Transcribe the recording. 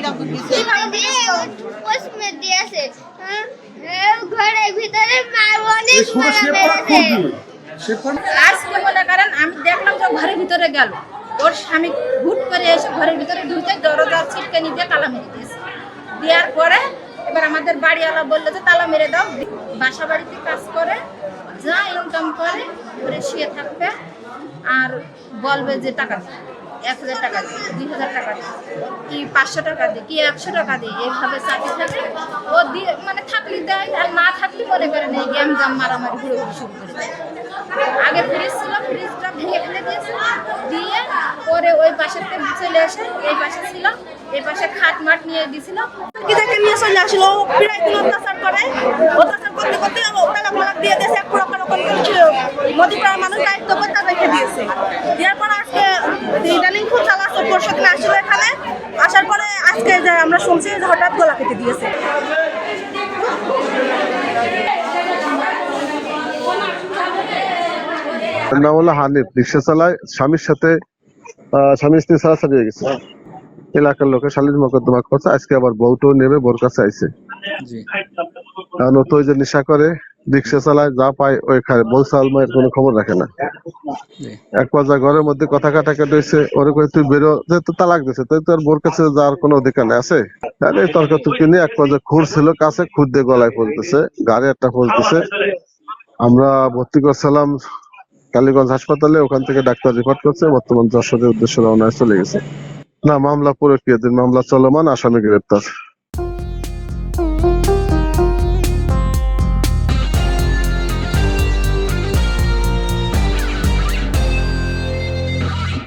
কিরকম দিছে পোস্টমে দিয়েছে ঘরের ভিতরে অনেক মারা মেরেছে। আজকে মনে করেন আমি দেখলাম যে ঘরের ভিতরে গেল, ওর স্বামী হুট করে এসে ঘরের ভিতরে ঢুকে দরজার ছিটকানি দিয়ে তালা মেরে দিয়েছে। দেওয়ার পরে এবার আমাদের বাড়িওয়ালা বললো যে তালা মেরে দাও। বাসা বাড়িতে কাজ করে যা ইনকাম করে ঘরে শুয়ে থাকবে আর বলবে যে টাকা দিই, 1000 টাকা দিই, 2000 টাকা দিই, কি 500 টাকা দিই, কি 100 টাকা দিই, এইভাবে চাকরি থাকে। ও দিয়ে মানে থাকলে দেয় আর না থাকলে মনে করেন এই গ্যাম জাম মারামারি ঘুরে ঘুরে শুরু করে দেয়। আগে ফ্রিজ ছিল, ফ্রিজটা ভেঙে ফেলে দিয়েছে, দিয়ে পরে ওই পাশের থেকে চলে এসে এই পাশে ছিল, এই পাশে খাট মাট নিয়ে দিয়েছিল। কি থেকে নিয়ে চলে আসলো প্রায় দিন অত্যাচার করে, অত্যাচার করতে করতে টাকা ফলাক দিয়ে দিয়েছে। এক পুরো রকম ছিল মধ্যপাড়ার মানুষ দায়িত্ব করতে রেখে দিয়েছে। দেওয়ার পর আজকে ইদানিং খুব চালাচ্ছে, পরশু দিন আসছিল এখানে, আসার পরে আজকে যে আমরা শুনছি যে হঠাৎ গলা কেটে দিয়েছে। নাম হলো হানিফ, রিক্সা চালায়, স্বামীর সাথে স্বামী স্ত্রী ছাড়াছাড়ি হয়ে গেছে। এলাকার লোকে শালীন মোকদ্দমা করছে, আজকে আবার বউটো নেবে বোর কাছে আইছে। কারণ ও তো ওই যে নেশা করে, রিক্সা চালায়, যা পায় ওই খায়, বউ সালমায়ের কোনো খবর রাখে না। এক পর্যায়ে ঘরের মধ্যে কথা কাটাকাটি হয়েছে, ওরে কই তুই বেরো, যেহেতু তালাক দিছে তাই তোর বোর কাছে যাওয়ার কোনো অধিকার নেই আছে। তাহলে তর্কাতর্কি নিয়ে এক পর্যায়ে খুর ছিল কাছে, খুর দিয়ে গলায় ফেলতেছে, গাড়ি একটা ফেলতেছে। আমরা ভর্তি করছিলাম কালীগঞ্জ হাসপাতালে, ওখান থেকে ডাক্তার রিপোর্ট করছে, বর্তমান যশোরের উদ্দেশ্যে রওনা হয়ে চলে গেছে। না, মামলা প্রক্রিয়াধীন, মামলা চলমান, আসামি গ্রেপ্তার।